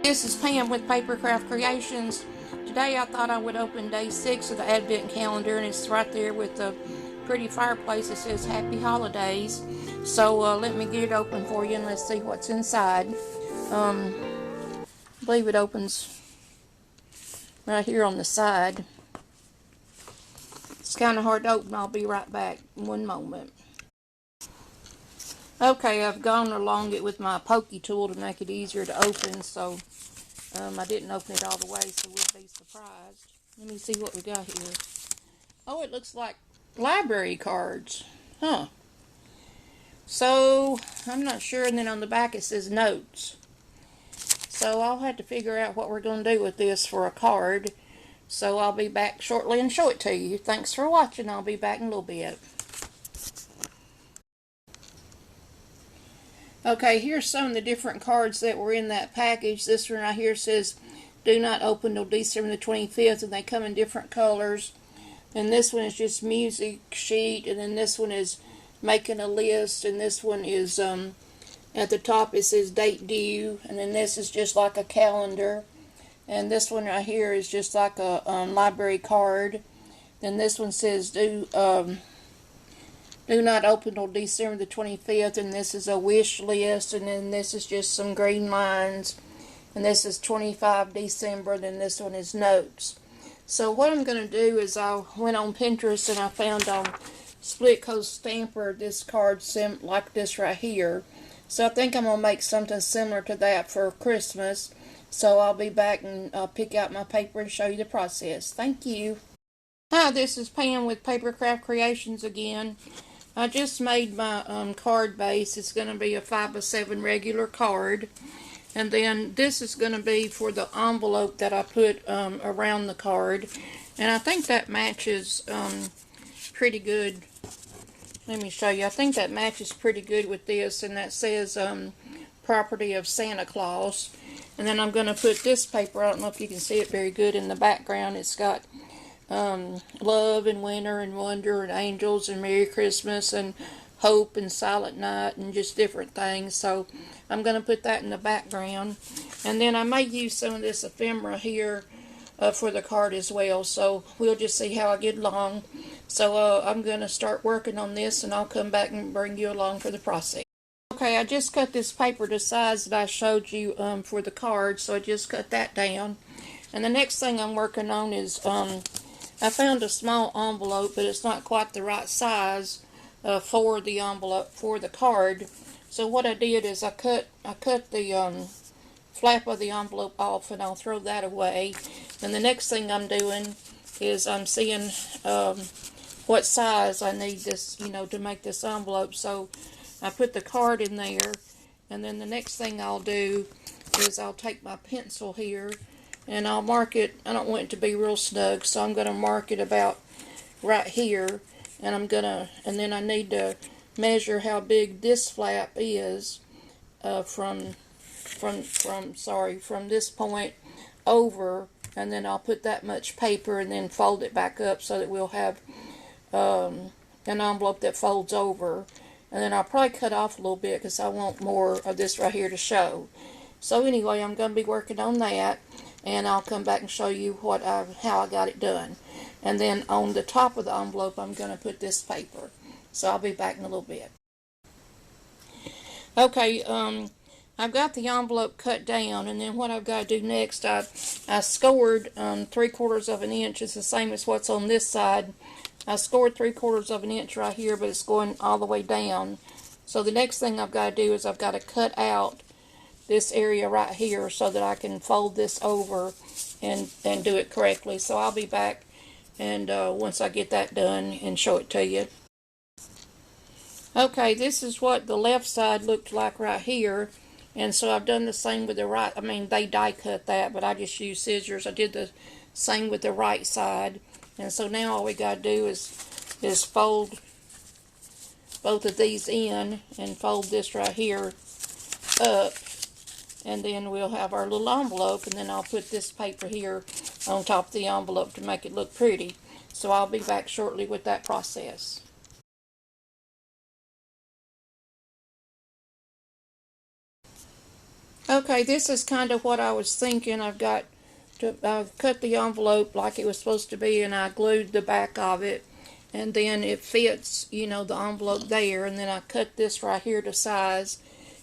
This is Pam with Papercraft Creations. Today I thought I would open day 6 of the Advent calendar, and it's right there with the pretty fireplace that says Happy Holidays. So let me get it open for you and let's see what's inside. I believe it opens right here on the side. It's kind of hard to open. I'll be right back in one moment. Okay, I've gone along it with my pokey tool to make it easier to open, so I didn't open it all the way, so we'll be surprised. Let me see what we got here. Oh, it looks like library cards. Huh. So, I'm not sure, and then on the back it says notes. So I'll have to figure out what we're going to do with this for a card. So I'll be back shortly and show it to you. Thanks for watching. I'll be back in a little bit. Okay, here's some of the different cards that were in that package. This one right here says, do not open till December the 25th, and they come in different colors. And this one is just music sheet, and then this one is making a list, and this one is, at the top it says date due, and then this is just like a calendar. And this one right here is just like a library card. Then this one says do not open till December the 25th, and this is a wish list, and then this is just some green lines, and this is 25 December, then this one is notes. So what I'm going to do is I went on Pinterest and I found on Split Coast Stamper this card like this right here. So I think I'm going to make something similar to that for Christmas. So I'll be back and pick out my paper and show you the process. Thank you. Hi, this is Pam with Papercraft Creations again. I just made my card base. It's going to be a 5x7 regular card. And then this is going to be for the envelope that I put around the card. And I think that matches pretty good. Let me show you. I think that matches pretty good with this. And that says property of Santa Claus. And then I'm going to put this paper, I don't know if you can see it very good in the background. It's got love and winter and wonder and angels and Merry Christmas and hope and silent night and just different things. So I'm going to put that in the background. And then I may use some of this ephemera here for the card as well. So we'll just see how I get along. So I'm going to start working on this, and I'll come back and bring you along for the process. Okay, I just cut this paper to size that I showed you for the card, so I just cut that down. And the next thing I'm working on is I found a small envelope, but it's not quite the right size for the envelope for the card. So what I did is I cut the flap of the envelope off, and I'll throw that away. And the next thing I'm doing is I'm seeing what size I need this, to make this envelope. So I put the card in there, and then the next thing I'll do is I'll take my pencil here and I'll mark it. I don't want it to be real snug, so I'm going to mark it about right here, and then I need to measure how big this flap is from this point over, and then I'll put that much paper and then fold it back up so that we'll have an envelope that folds over. And then I'll probably cut off a little bit because I want more of this right here to show. So anyway, I'm going to be working on that, and I'll come back and show you how I got it done. And then on the top of the envelope, I'm going to put this paper. So I'll be back in a little bit. Okay, I've got the envelope cut down, and then what I've got to do next, I scored 3/4 of an inch. It's the same as what's on this side. I scored 3/4 of an inch right here, but it's going all the way down. So the next thing I've got to do is I've got to cut out this area right here so that I can fold this over and do it correctly. So I'll be back and once I get that done and show it to you. Okay, this is what the left side looked like right here. And so I've done the same with the right. I mean, they die cut that, but I just used scissors. I did the same with the right side. And so now all we got to do is fold both of these in and fold this right here up. And then we'll have our little envelope, and then I'll put this paper here on top of the envelope to make it look pretty. So I'll be back shortly with that process. Okay, this is kind of what I was thinking. I've cut the envelope like it was supposed to be, and I glued the back of it, and then it fits, the envelope there, and then I cut this right here to size,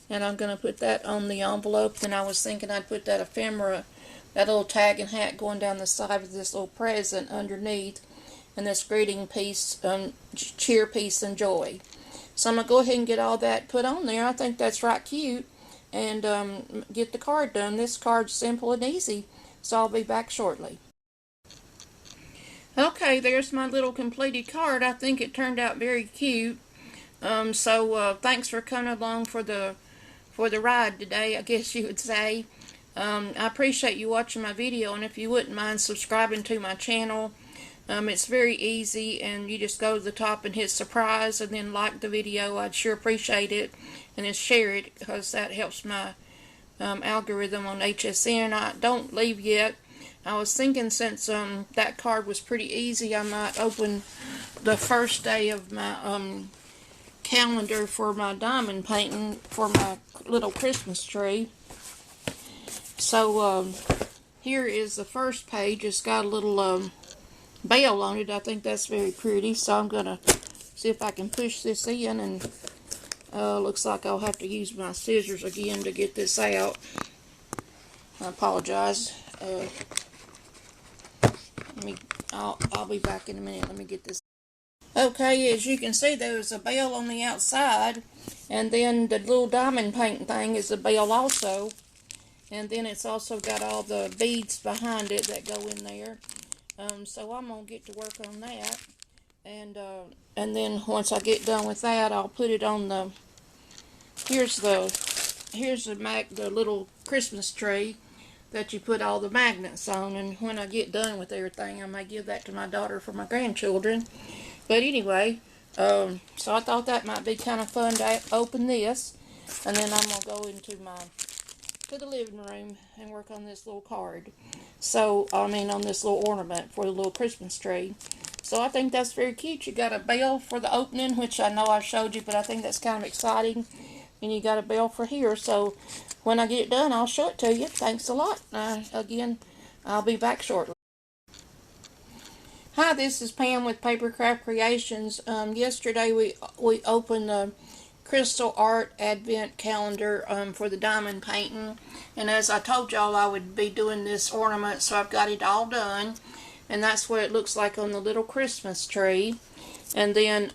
and I'm going to put that on the envelope. Then I was thinking I'd put that ephemera, that little tag and hat going down the side of this little present underneath, and this greeting piece, cheer, peace, and joy. So I'm going to go ahead and get all that put on there. I think that's right cute, and get the card done. This card's simple and easy, so I'll be back shortly. Okay, there's my little completed card. I think it turned out very cute. Thanks for coming along for the ride today, I guess you would say. I appreciate you watching my video, and if you wouldn't mind subscribing to my channel. It's very easy, and you just go to the top and hit surprise, and then like the video. I'd sure appreciate it, and then share it, because that helps my algorithm on HSN. I don't leave yet. I was thinking, since that card was pretty easy, I might open the first day of my calendar for my diamond painting for my little Christmas tree. So here is the first page. It's got a little bell on it. I think that's very pretty, so I'm gonna see if I can push this in, and looks like I'll have to use my scissors again to get this out. I apologize. I'll be back in a minute. Let me get this. Okay, as you can see, there's a bell on the outside, and then the little diamond painting thing is a bell also, and then it's also got all the beads behind it that go in there. So I'm gonna get to work on that, and then once I get done with that, I'll put it on the. Here's the little Christmas tree that you put all the magnets on, and when I get done with everything, I may give that to my daughter for my grandchildren. But anyway, so I thought that might be kind of fun to open this, and then I'm gonna go into to the living room and work on this little card. So, on this little ornament for the little Christmas tree. So I think that's very cute. You got a bell for the opening, which I know I showed you, but I think that's kind of exciting. And you got a bell for here. So when I get it done, I'll show it to you. Thanks a lot. Again, I'll be back shortly. Hi, this is Pam with Papercraft Creations. Yesterday we opened the Crystal Art Advent Calendar for the diamond painting, and as I told y'all, I would be doing this ornament, so I've got it all done, and that's what it looks like on the little Christmas tree. And then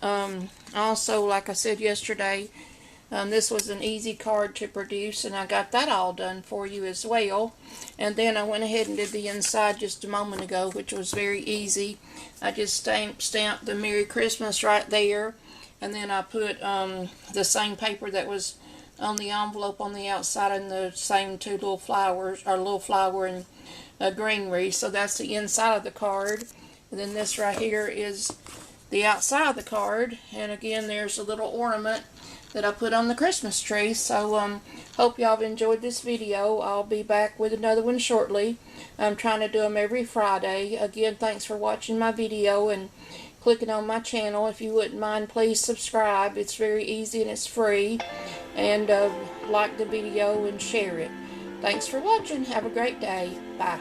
also, like I said yesterday, this was an easy card to produce, and I got that all done for you as well. And then I went ahead and did the inside just a moment ago, which was very easy. I just stamped the Merry Christmas right there, and then I put the same paper that was on the envelope on the outside, and the same two little flowers, or little flower and a green wreath. So that's the inside of the card. And then this right here is the outside of the card. And again, there's a little ornament that I put on the Christmas tree. So hope y'all have enjoyed this video. I'll be back with another one shortly. I'm trying to do them every Friday. Again, thanks for watching my video and clicking on my channel. If you wouldn't mind, please subscribe. It's very easy and it's free. And like the video and share it. Thanks for watching. Have a great day. Bye.